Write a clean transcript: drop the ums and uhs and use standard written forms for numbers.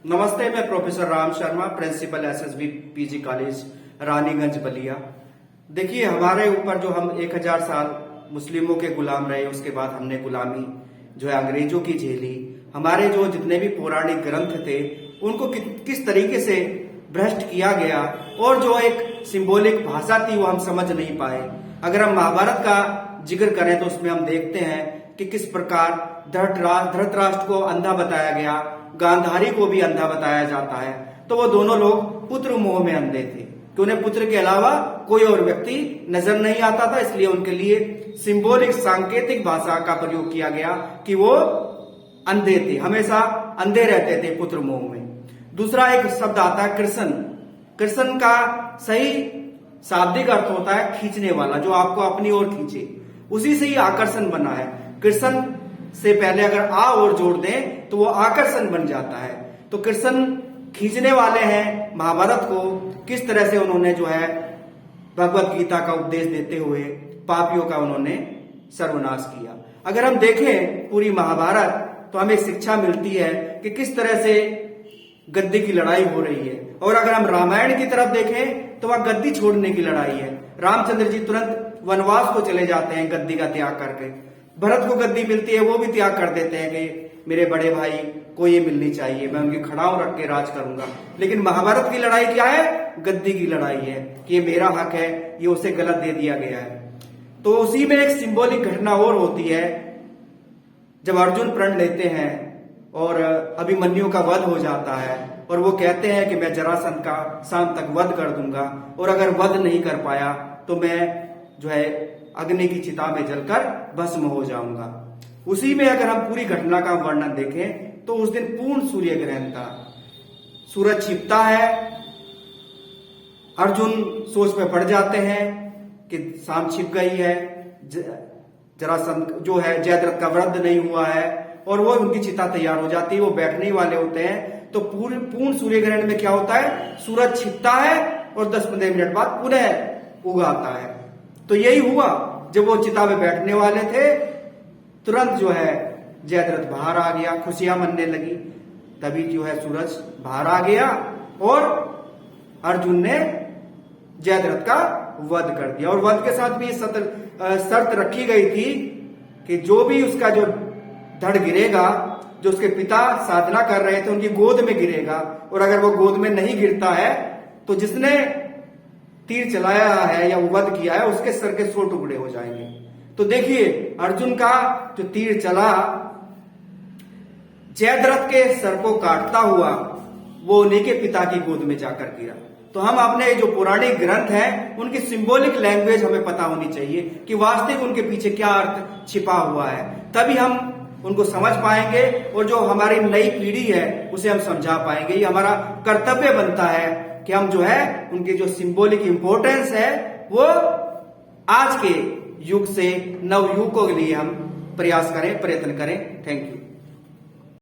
नमस्ते, मैं professor Ram Sharma, principal SSB PG college Raniganj Ballia. देखिए, हमारे ऊपर जो हम 1000 साल मुस्लिमों के गुलाम रहे, उसके बाद हमने गुलामी जो है अंग्रेजों की झेली। हमारे जो जितने भी पौराणिक ग्रंथ थे उनको किस तरीके से भ्रष्ट किया गया और जो एक सिंबॉलिक भाषा थी वो हम समझ नहीं पाए। अगर हम महाभारत का जिक्र करें तो उसमें हम देखते हैं कि किस प्रकार धृतराष्ट्र को अंधा बताया गया, गांधारी को भी अंधा बताया जाता है। तो वो दोनों लोग पुत्र मोह में अंधे थे कि उन्हें पुत्र के अलावा कोई और व्यक्ति नजर नहीं आता था, इसलिए उनके लिए सिंबॉलिक सांकेतिक भाषा का प्रयोग किया गया कि वो अंधे थे, हमेशा अंधे रहते थे पुत्र मोह में। दूसरा एक शब्द आता है कृष्ण। कृष्ण का सही शाब्दिक अर्थ होता है खींचने वाला, जो आपको अपनी ओर खींचे, उसी से ही आकर्षण बना है। कृष्ण से पहले अगर आ और जोड़ दें तो वो आकर्षण बन जाता है। तो कृष्ण खींचने वाले हैं। महाभारत को किस तरह से उन्होंने जो है भगवत गीता का उपदेश देते हुए पापियों का उन्होंने सर्वनाश किया। अगर हम देखें पूरी महाभारत तो हमें शिक्षा मिलती है कि किस तरह से गद्दी की लड़ाई हो रही है। और अगर हम रामायण की तरफ देखें तो वह गद्दी छोड़ने की लड़ाई है। रामचंद्र जी तुरंत वनवास को चले जाते हैं गद्दी का त्याग करके। भरत को गद्दी मिलती है, वो भी त्याग कर देते हैं कि मेरे बड़े भाई को ये मिलनी चाहिए, मैं उनकी खड़ाऊ रख के राज करूंगा। लेकिन महाभारत की लड़ाई क्या है? गद्दी की लड़ाई है कि ये मेरा हक है, ये उसे गलत दे दिया गया है। तो उसी में एक सिंबॉलिक घटना और होती है जब अर्जुन प्रण लेते हैं और अभिमन्यु का वध हो जाता है और वो कहते हैं कि मैं जरासंध का शाम तक वध कर दूंगा, और अगर वध नहीं कर पाया तो मैं जो है अग्नि की चिता में जलकर भस्म हो जाऊंगा। उसी में अगर हम पूरी घटना का वर्णन देखें तो उस दिन पूर्ण सूर्य ग्रहण था, सूरज छिपता है। अर्जुन सोच में पड़ जाते हैं कि शाम छिप गई है, जरासंध जो है जयद्रथ का वध नहीं हुआ है, और वो उनकी चिता तैयार हो जाती है, वो बैठने वाले होते हैं। तो पूर्ण सूर्य ग्रहण में क्या होता है? सूरज छिपता है और 10-15 मिनट बाद पुनः उगाता है। तो यही हुआ, जब वो चिता में बैठने वाले थे तुरंत जो है जयद्रथ बाहर आ गया, खुशियां मनने लगी। तभी जो है सूरज बाहर आ गया और अर्जुन ने जयद्रथ का वध कर दिया। और वध के साथ भी शर्त रखी गई थी कि जो भी उसका जो धड़ गिरेगा, जो उसके पिता साधना कर रहे थे उनकी गोद में गिरेगा, और अगर वो गोद में नहीं गिरता है तो जिसने तीर चलाया है या वध किया है उसके सर के 100 टुकड़े हो जाएंगे। तो देखिए, अर्जुन का जो तीर चला जयद्रथ के सर को काटता हुआ वो उन्हीं के पिता की गोद में जाकर गिरा। तो हम अपने जो पौराणिक ग्रंथ हैं उनकी सिंबॉलिक लैंग्वेज हमें पता होनी चाहिए कि वास्तविक उनके पीछे क्या अर्थ छिपा हुआ है, तभी हम उनको समझ पाएंगे और जो हमारी नई पीढ़ी है उसे हम समझा पाएंगे। ये हमारा कर्तव्य बनता है कि हम जो है उनके जो सिंबॉलिक इंपॉर्टेंस है वो आज के युग से नव युग के लिए हम प्रयास करें, प्रयत्न करें। Thank you.